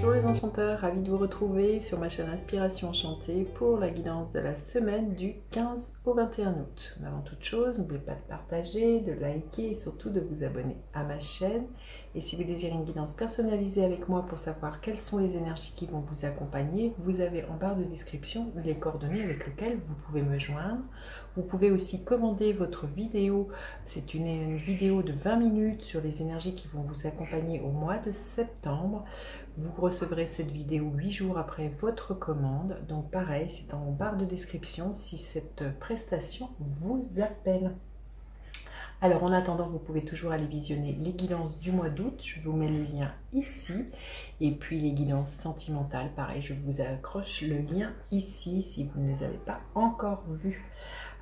Bonjour les enchanteurs, ravi de vous retrouver sur ma chaîne Inspiration Enchantée pour la guidance de la semaine du 15 au 21 août. Avant toute chose, n'oubliez pas de partager, de liker et surtout de vous abonner à ma chaîne. Et si vous désirez une guidance personnalisée avec moi pour savoir quelles sont les énergies qui vont vous accompagner, vous avez en barre de description les coordonnées avec lesquelles vous pouvez me joindre. Vous pouvez aussi commander votre vidéo, c'est une vidéo de 20 minutes sur les énergies qui vont vous accompagner au mois de septembre. Vous recevrez cette vidéo 8 jours après votre commande, donc pareil, c'est en barre de description si cette prestation vous appelle. Alors en attendant, vous pouvez toujours aller visionner les guidances du mois d'août, je vous mets le lien ici, et puis les guidances sentimentales, pareil, je vous accroche le lien ici si vous ne les avez pas encore vues.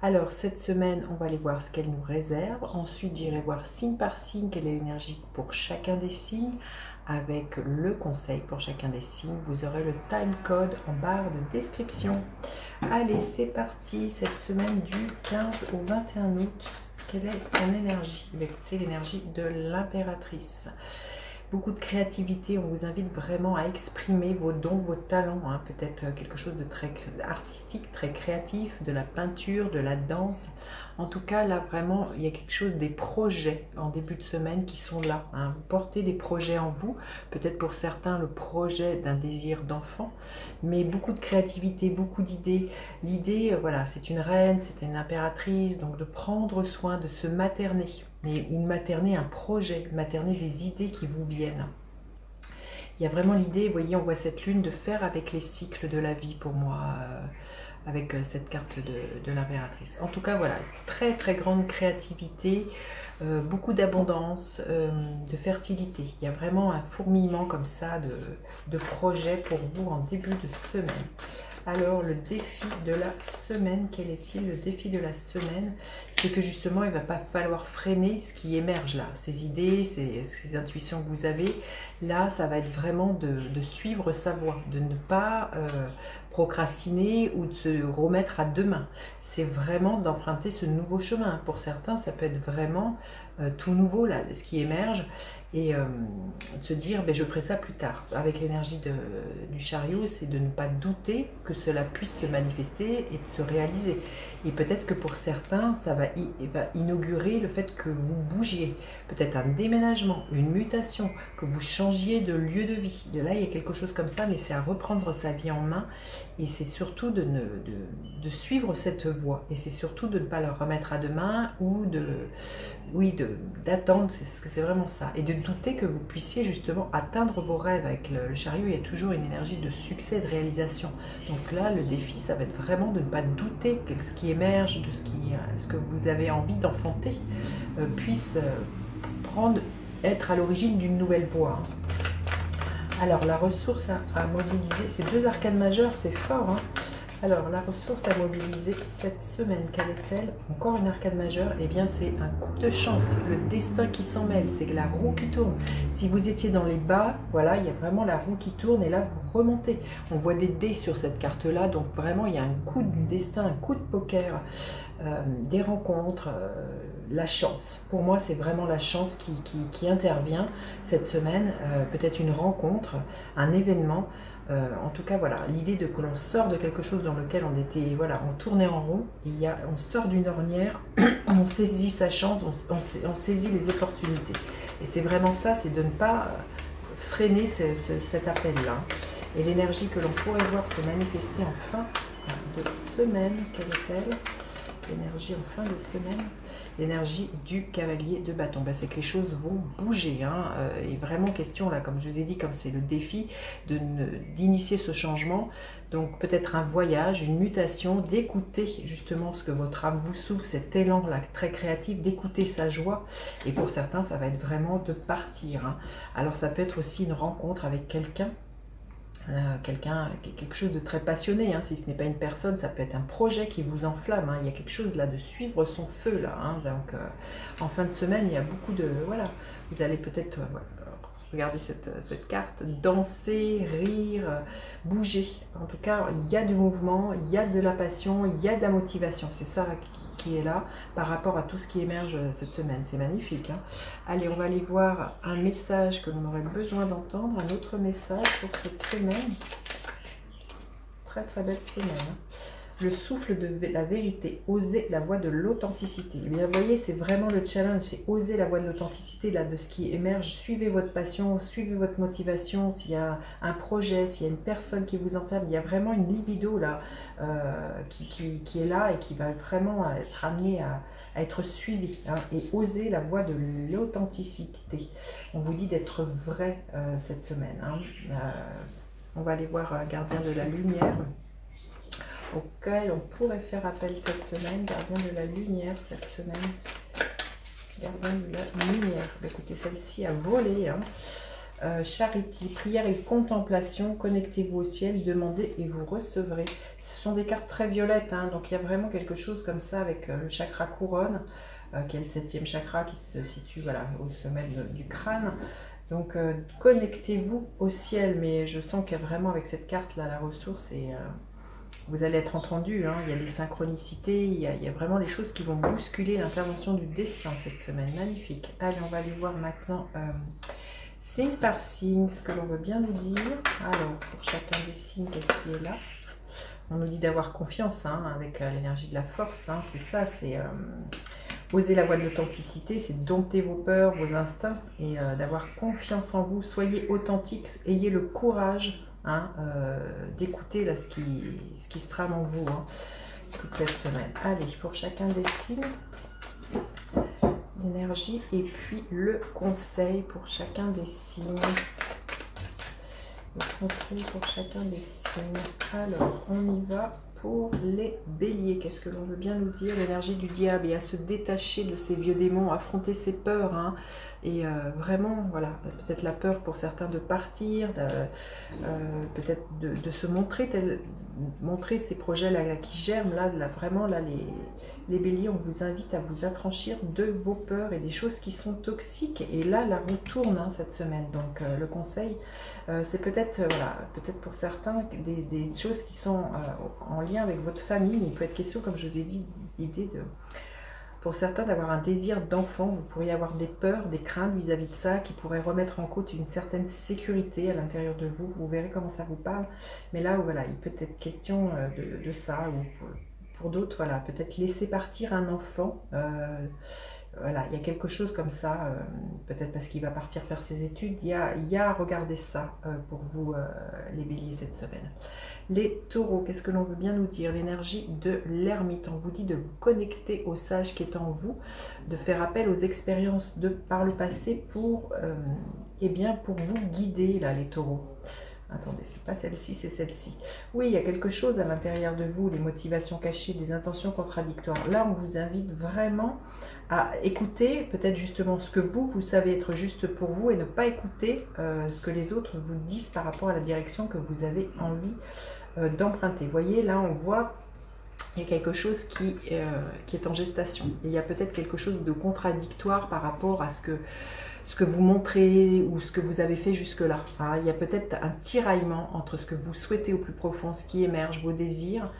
Alors cette semaine, on va aller voir ce qu'elle nous réserve, ensuite j'irai voir signe par signe quelle est l'énergie pour chacun des signes, avec le conseil pour chacun des signes. Vous aurez le time code en barre de description. Allez, c'est parti, cette semaine du 15 au 21 août. Quelle est son énergie? Écoutez, l'énergie de l'impératrice. Beaucoup de créativité, on vous invite vraiment à exprimer vos dons, vos talents, hein. Peut-être quelque chose de très artistique, très créatif, de la peinture, de la danse. En tout cas, là, vraiment, il y a quelque chose, des projets en début de semaine qui sont là, hein. Vous portez des projets en vous, peut-être pour certains le projet d'un désir d'enfant, mais beaucoup de créativité, beaucoup d'idées. L'idée, voilà, c'est une reine, c'est une impératrice, donc de prendre soin, de se materner. Mais une materner, un projet, materner des idées qui vous viennent. Il y a vraiment l'idée, vous voyez, on voit cette lune, de faire avec les cycles de la vie pour moi, avec cette carte de l'impératrice. En tout cas, voilà, très très grande créativité, beaucoup d'abondance, de fertilité. Il y a vraiment un fourmillement comme ça de projets pour vous en début de semaine. Alors, le défi de la semaine, quel est-il? Le défi de la semaine, c'est que justement, il ne va pas falloir freiner ce qui émerge là. Ces idées, ces intuitions que vous avez, là, ça va être vraiment de suivre sa voie, de ne pas procrastiner ou de se remettre à demain. C'est vraiment d'emprunter ce nouveau chemin. Pour certains, ça peut être vraiment tout nouveau, là, ce qui émerge, et de se dire, ben, je ferai ça plus tard. Avec l'énergie du chariot, c'est de ne pas douter que cela puisse se manifester et de se réaliser. Et peut-être que pour certains, ça va inaugurer le fait que vous bougiez. Peut-être un déménagement, une mutation, que vous changiez de lieu de vie. Et là, il y a quelque chose comme ça, mais c'est à reprendre sa vie en main. Et c'est surtout de suivre cette voie. Et c'est surtout de ne pas le remettre à demain ou d'attendre, c'est vraiment ça. Et de douter que vous puissiez justement atteindre vos rêves. Avec le chariot, il y a toujours une énergie de succès, de réalisation. Donc là, le défi, ça va être vraiment de ne pas douter que ce qui émerge, de ce que vous avez envie d'enfanter, puisse être à l'origine d'une nouvelle voie. Alors, la ressource à mobiliser, ces deux arcanes majeures, c'est fort, hein. Alors, la ressource à mobiliser cette semaine, quelle est-elle? Encore une arcane majeure, eh bien c'est un coup de chance, le destin qui s'en mêle, c'est la roue qui tourne. Si vous étiez dans les bas, voilà, il y a vraiment la roue qui tourne et là vous remontez. On voit des dés sur cette carte-là, donc vraiment il y a un coup du destin, un coup de poker, des rencontres, la chance. Pour moi, c'est vraiment la chance qui intervient cette semaine, peut-être une rencontre, un événement. En tout cas, voilà, l'idée de que l'on sort de quelque chose dans lequel on était, voilà, on tournait en rond, on sort d'une ornière, on saisit sa chance, on saisit les opportunités. Et c'est vraiment ça, c'est de ne pas freiner cet appel-là. Et l'énergie que l'on pourrait voir se manifester en fin de semaine, quelle est-elle? L'énergie en fin de semaine, l'énergie du cavalier de bâton. Ben, c'est que les choses vont bouger, hein. Et vraiment question là, comme je vous ai dit, comme c'est le défi d'initier ce changement, donc peut-être un voyage, une mutation, d'écouter justement ce que votre âme vous souffle, cet élan là très créatif, d'écouter sa joie. Et pour certains, ça va être vraiment de partir, hein. Alors ça peut être aussi une rencontre avec quelqu'un. Quelque chose de très passionné, hein. Si ce n'est pas une personne, ça peut être un projet qui vous enflamme, hein. Il y a quelque chose là de suivre son feu là, hein. Donc en fin de semaine, il y a beaucoup de, voilà, vous allez peut-être regardez cette carte, danser, rire, bouger. En tout cas, il y a du mouvement, il y a de la passion, il y a de la motivation. C'est ça qui est là par rapport à tout ce qui émerge cette semaine. C'est magnifique, hein. Allez, on va aller voir un message que l'on aurait besoin d'entendre, un autre message pour cette semaine. Très très belle semaine, hein. Le souffle de la vérité, oser la voie de l'authenticité. Eh bien, vous voyez, c'est vraiment le challenge, c'est oser la voie de l'authenticité, là, de ce qui émerge. Suivez votre passion, suivez votre motivation. S'il y a un projet, s'il y a une personne qui vous enferme, il y a vraiment une libido là qui est là et qui va vraiment être amenée à être suivie, hein, et oser la voie de l'authenticité. On vous dit d'être vrai cette semaine, hein. On va aller voir Gardien de la lumière, auquel on pourrait faire appel cette semaine. Gardien de la lumière cette semaine. Gardien de la lumière. Écoutez, celle-ci a volé, hein. Charity, prière et contemplation. Connectez-vous au ciel, demandez et vous recevrez. Ce sont des cartes très violettes, hein, donc il y a vraiment quelque chose comme ça avec le chakra couronne, qui est le 7e chakra qui se situe, voilà, au sommet du crâne. Donc connectez-vous au ciel, mais je sens qu'il y a vraiment avec cette carte là la ressource et vous allez être entendu, hein. Il y a des synchronicités, il y a vraiment les choses qui vont bousculer l'intervention du destin cette semaine. Magnifique. Allez, on va aller voir maintenant signe par signe ce que l'on veut bien nous dire. Alors, pour chacun des signes, qu'est-ce qui est là? On nous dit d'avoir confiance, hein, avec l'énergie de la force, hein. C'est ça, c'est oser la voie de l'authenticité, c'est dompter vos peurs, vos instincts et d'avoir confiance en vous. Soyez authentique, ayez le courage, hein, d'écouter là ce qui se trame en vous, hein, toute cette semaine. Allez, pour chacun des signes, l'énergie et puis le conseil pour chacun des signes. Le conseil pour chacun des signes. Alors, on y va pour les béliers. Qu'est-ce que l'on veut bien nous dire? L'énergie du diable et à se détacher de ces vieux démons, affronter ses peurs, hein, et vraiment, voilà, peut-être la peur pour certains de partir, peut-être de se montrer, montrer ces projets là qui germent là, vraiment là les béliers, on vous invite à vous affranchir de vos peurs et des choses qui sont toxiques. Et là, la roue tourne, hein, cette semaine. Donc le conseil, c'est peut-être voilà, peut-être pour certains des choses qui sont en lien avec votre famille. Il peut être question, comme je vous ai dit, l'idée de, pour certains, d'avoir un désir d'enfant. Vous pourriez avoir des peurs, des craintes vis-à-vis de ça, qui pourraient remettre en cause une certaine sécurité à l'intérieur de vous. Vous verrez comment ça vous parle. Mais là, voilà, il peut être question de ça, ou pour d'autres, voilà, peut-être laisser partir un enfant. Voilà, il y a quelque chose comme ça, peut-être parce qu'il va partir faire ses études. Il y a à regarder ça pour vous, les béliers, cette semaine. Les taureaux, qu'est-ce que l'on veut bien nous dire? L'énergie de l'ermite, on vous dit de vous connecter au sage qui est en vous, de faire appel aux expériences par le passé pour, eh bien, pour vous guider, là, les taureaux. Attendez, c'est pas celle-ci, c'est celle-ci. Oui, il y a quelque chose à l'intérieur de vous, des motivations cachées, des intentions contradictoires. Là, on vous invite vraiment à écouter peut-être justement ce que vous savez être juste pour vous et ne pas écouter ce que les autres vous disent par rapport à la direction que vous avez envie d'emprunter. Vous voyez, là, on voit il y a quelque chose qui est en gestation. Et il y a peut-être quelque chose de contradictoire par rapport à ce que vous montrez ou ce que vous avez fait jusque-là. Hein, il y a peut-être un tiraillement entre ce que vous souhaitez au plus profond, ce qui émerge, vos désirs.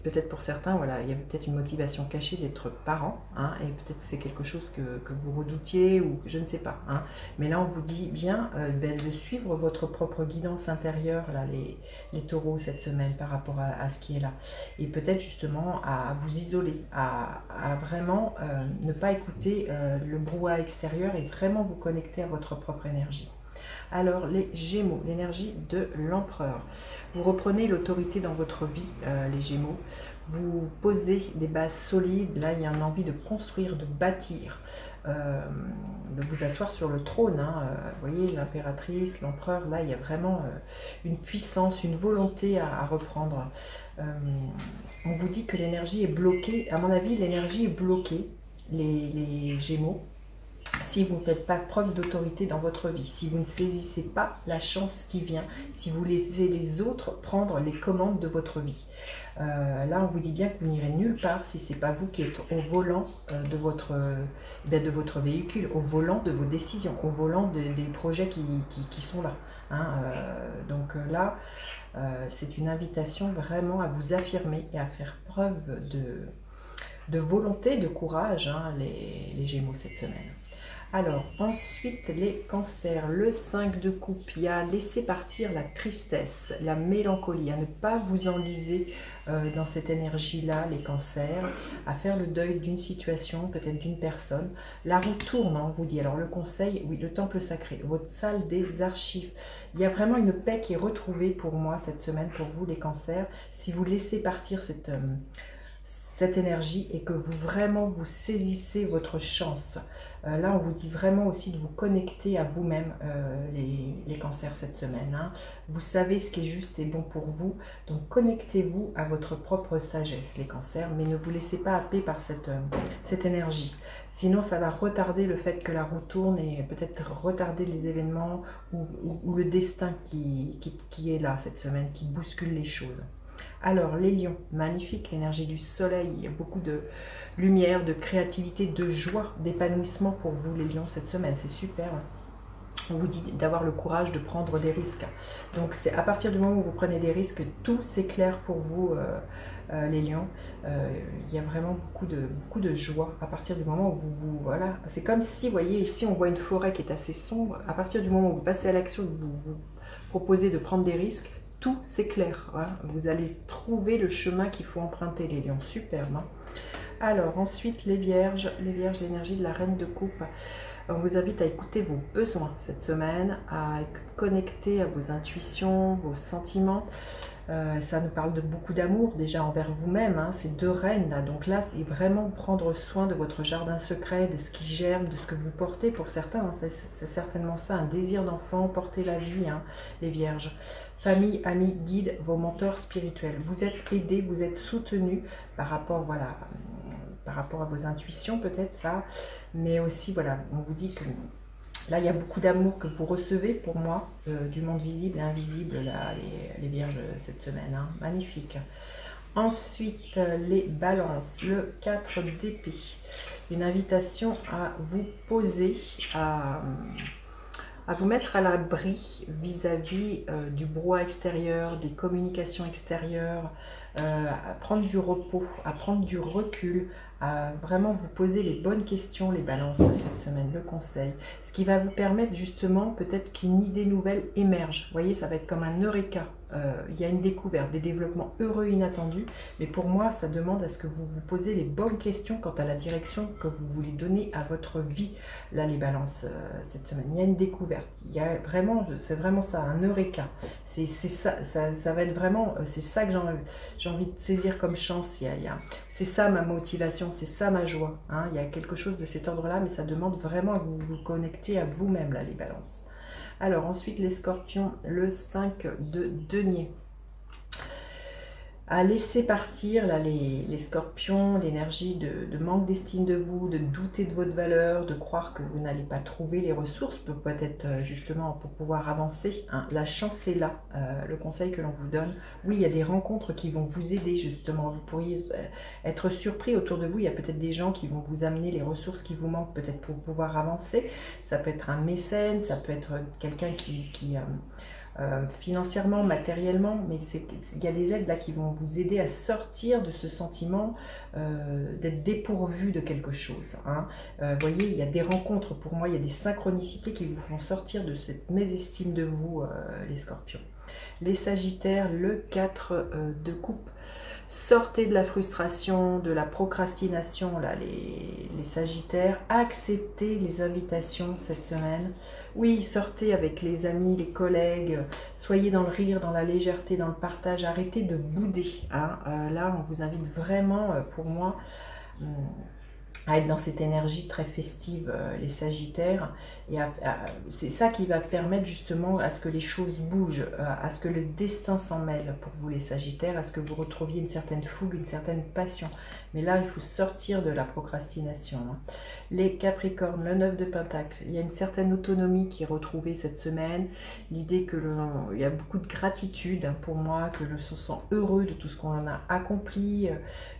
Peut-être pour certains, voilà, il y a peut-être une motivation cachée d'être parent, hein, et peut-être c'est quelque chose que vous redoutiez ou je ne sais pas. Hein. Mais là, on vous dit bien de suivre votre propre guidance intérieure, là, les taureaux, cette semaine, par rapport à ce qui est là. Et peut-être justement à vous isoler, à vraiment ne pas écouter le brouhaha extérieur et vraiment vous connecter à votre propre énergie. Alors les Gémeaux, l'énergie de l'empereur. Vous reprenez l'autorité dans votre vie, les Gémeaux. Vous posez des bases solides. Là, il y a une envie de construire, de bâtir, de vous asseoir sur le trône. Hein. Vous voyez, l'impératrice, l'empereur, là, il y a vraiment une puissance, une volonté à reprendre. On vous dit que l'énergie est bloquée. À mon avis, l'énergie est bloquée, les Gémeaux, si vous ne faites pas preuve d'autorité dans votre vie, si vous ne saisissez pas la chance qui vient, si vous laissez les autres prendre les commandes de votre vie. Là, on vous dit bien que vous n'irez nulle part si ce n'est pas vous qui êtes au volant de votre véhicule, au volant de vos décisions, au volant des projets qui sont là. Hein. Donc là, c'est une invitation vraiment à vous affirmer et à faire preuve de volonté, de courage, hein, les Gémeaux cette semaine. Alors, ensuite, les cancers, le 5 de coupe, il y a laisser partir la tristesse, la mélancolie, à ne pas vous enliser dans cette énergie-là, les cancers, à faire le deuil d'une situation, peut-être d'une personne. La roue tourne, hein, on vous dit. Alors, le conseil, oui, le temple sacré, votre salle des archives. Il y a vraiment une paix qui est retrouvée pour moi cette semaine, pour vous, les cancers, si vous laissez partir cette énergie et que vous saisissez votre chance. Là, on vous dit vraiment aussi de vous connecter à vous-même, les cancers cette semaine. Hein. Vous savez ce qui est juste et bon pour vous, donc connectez-vous à votre propre sagesse, les cancers, mais ne vous laissez pas happer par cette énergie. Sinon, ça va retarder le fait que la roue tourne et peut-être retarder les événements ou le destin qui est là cette semaine, qui bouscule les choses. Alors, les lions, magnifique, l'énergie du soleil, il y a beaucoup de lumière, de créativité, de joie, d'épanouissement pour vous, les lions, cette semaine, c'est super. On vous dit d'avoir le courage de prendre des risques. Donc, c'est à partir du moment où vous prenez des risques, tout s'éclaire pour vous, les lions. Il y a vraiment beaucoup de joie à partir du moment où voilà. C'est comme si, vous voyez, ici, on voit une forêt qui est assez sombre. À partir du moment où vous passez à l'action, vous proposez de prendre des risques, tout s'éclaire, hein. Vous allez trouver le chemin qu'il faut emprunter, les lions, superbe. Hein. Alors ensuite les vierges, l'énergie de la reine de coupe. On vous invite à écouter vos besoins cette semaine, à être connecté à vos intuitions, vos sentiments. Ça nous parle de beaucoup d'amour déjà envers vous-même, hein, ces deux reines là. Donc là, c'est vraiment prendre soin de votre jardin secret, de ce qui germe, de ce que vous portez pour certains. Hein, c'est certainement ça, un désir d'enfant, porter la vie, hein, les vierges. Famille, amis, guides, vos mentors spirituels. Vous êtes aidés, vous êtes soutenus par rapport, voilà, par rapport à vos intuitions peut-être ça, mais aussi voilà, on vous dit que là, il y a beaucoup d'amour que vous recevez pour moi, du monde visible et invisible, là, les vierges cette semaine. Hein. Magnifique. Ensuite, les balances, le 4 d'épée. Une invitation à vous poser, à vous mettre à l'abri vis-à-vis du brouhaha extérieur, des communications extérieures, à prendre du repos, à prendre du recul, à vraiment vous poser les bonnes questions, les balances cette semaine, le conseil. Ce qui va vous permettre justement peut-être qu'une idée nouvelle émerge. Vous voyez, ça va être comme un eureka. Il y a une découverte, des développements heureux inattendus. Mais pour moi, ça demande à ce que vous vous posez les bonnes questions quant à la direction que vous voulez donner à votre vie. Là, les balances cette semaine. Il y a une découverte. Il y a vraiment, c'est vraiment ça, un eureka. C'est ça, ça va être vraiment, c'est ça que j'ai envie de saisir comme chance. C'est ça ma motivation, c'est ça ma joie. Hein. Il y a quelque chose de cet ordre-là, mais ça demande vraiment que vous vous connectez à vous-même, là, les balances. Alors ensuite, les scorpions, le 5 de denier. À laisser partir là, les scorpions, l'énergie de manque d'estime de vous, de douter de votre valeur, de croire que vous n'allez pas trouver les ressources, peut-être justement pour pouvoir avancer. Hein. La chance est là, le conseil que l'on vous donne. Oui, il y a des rencontres qui vont vous aider justement. Vous pourriez être surpris autour de vous. Il y a peut-être des gens qui vont vous amener les ressources qui vous manquent peut-être pour pouvoir avancer. Ça peut être un mécène, ça peut être quelqu'un qui financièrement, matériellement, mais il y a des aides là qui vont vous aider à sortir de ce sentiment d'être dépourvu de quelque chose. Hein. Voyez, il y a des rencontres, pour moi, il y a des synchronicités qui vous font sortir de cette mésestime de vous, les scorpions. Les sagittaires, le 4 de coupe. Sortez de la frustration, de la procrastination, là, les sagittaires. Acceptez les invitations cette semaine. Oui, sortez avec les amis, les collègues. Soyez dans le rire, dans la légèreté, dans le partage. Arrêtez de bouder. Hein. Là, on vous invite vraiment, pour moi, à être dans cette énergie très festive, les sagittaires, et c'est ça qui va permettre justement à ce que les choses bougent, à ce que le destin s'en mêle pour vous les sagittaires, à ce que vous retrouviez une certaine fougue, une certaine passion. Mais là, il faut sortir de la procrastination. Hein. Les capricornes, le 9 de pentacle, il y a une certaine autonomie qui est retrouvée cette semaine, l'idée que il y a beaucoup de gratitude, hein, pour moi, que je me sens heureux de tout ce qu'on a accompli,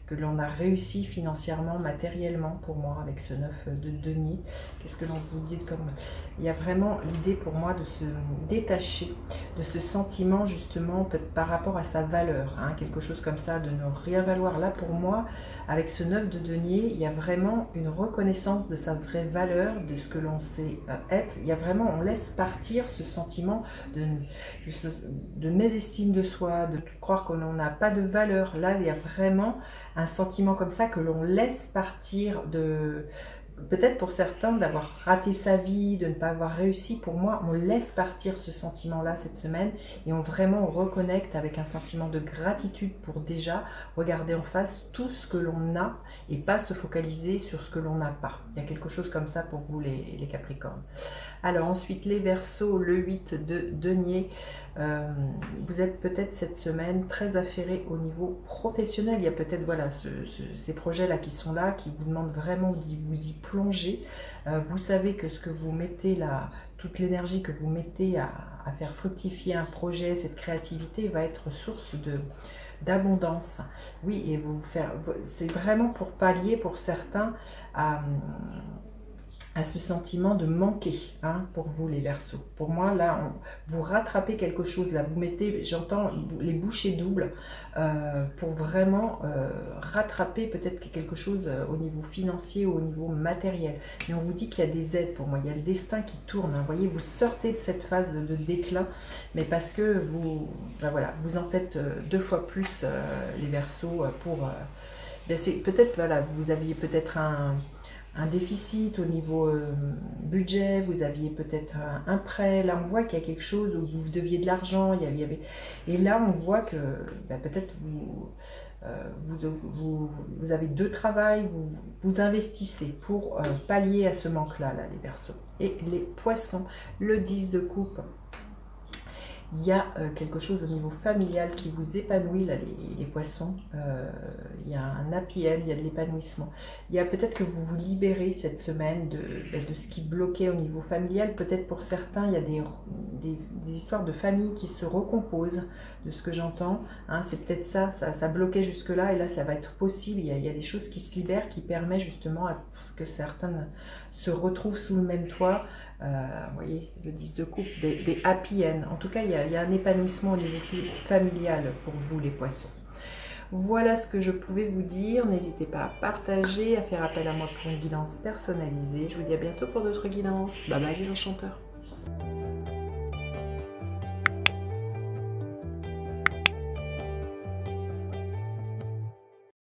que l'on a réussi financièrement, matériellement. pour moi avec ce 9 de denier. Qu'est-ce que l'on vous dit comme... Il y a vraiment l'idée pour moi de se détacher de ce sentiment justement par rapport à sa valeur, hein, quelque chose comme ça, de ne rien valoir. Là pour moi, avec ce 9 de denier, il y a vraiment une reconnaissance de sa vraie valeur, de ce que l'on sait être. Il y a vraiment, on laisse partir ce sentiment de mésestime de soi, de croire qu'on n'a pas de valeur. Là, il y a vraiment un sentiment comme ça que l'on laisse partir de... Peut-être pour certains d'avoir raté sa vie, de ne pas avoir réussi. Pour moi, on laisse partir ce sentiment-là cette semaine et on vraiment reconnecte avec un sentiment de gratitude pour déjà regarder en face tout ce que l'on a et pas se focaliser sur ce que l'on n'a pas. Il y a quelque chose comme ça pour vous les Capricornes. Alors ensuite les Verseaux, le 8 de denier. Vous êtes peut-être cette semaine très affairé au niveau professionnel. Il y a peut-être voilà, ces projets-là qui sont là, qui vous demandent vraiment de vous y plonger. Vous savez que ce que vous mettez là, toute l'énergie que vous mettez à faire fructifier un projet, cette créativité va être source d'abondance. Oui, et c'est vraiment pour pallier pour certains à ce sentiment de manquer, hein, pour vous les Verseaux. Pour moi, là, vous rattrapez quelque chose, là, vous mettez, j'entends les bouchées doubles pour vraiment rattraper peut-être quelque chose au niveau financier ou au niveau matériel. Et on vous dit qu'il y a des aides pour moi, il y a le destin qui tourne, hein. Vous voyez, vous sortez de cette phase de déclin, mais parce que ben voilà, vous en faites 2 fois plus les Verseaux pour... c'est peut-être, voilà, vous aviez peut-être un déficit au niveau budget, vous aviez peut-être un prêt, là on voit qu'il y a quelque chose où vous deviez de l'argent, et là on voit que peut-être vous avez 2 travails, vous investissez pour pallier à ce manque-là, les Verseaux. Et les Poissons, le 10 de coupe. Il y a quelque chose au niveau familial qui vous épanouit, là, les Poissons. Il y a un happy end, il y a de l'épanouissement. Il y a peut-être que vous vous libérez cette semaine de ce qui bloquait au niveau familial. Peut-être pour certains, il y a des histoires de famille qui se recomposent, de ce que j'entends. Hein, c'est peut-être ça bloquait jusque-là, et là, ça va être possible. Il y a des choses qui se libèrent, qui permettent justement à ce que certains se retrouvent sous le même toit. Vous voyez, le 10 de coupe, des happy end. En tout cas, il y a un épanouissement au niveau familial pour vous, les Poissons. Voilà ce que je pouvais vous dire. N'hésitez pas à partager, à faire appel à moi pour une guidance personnalisée. Je vous dis à bientôt pour d'autres guidances. Bye bye les enchanteurs.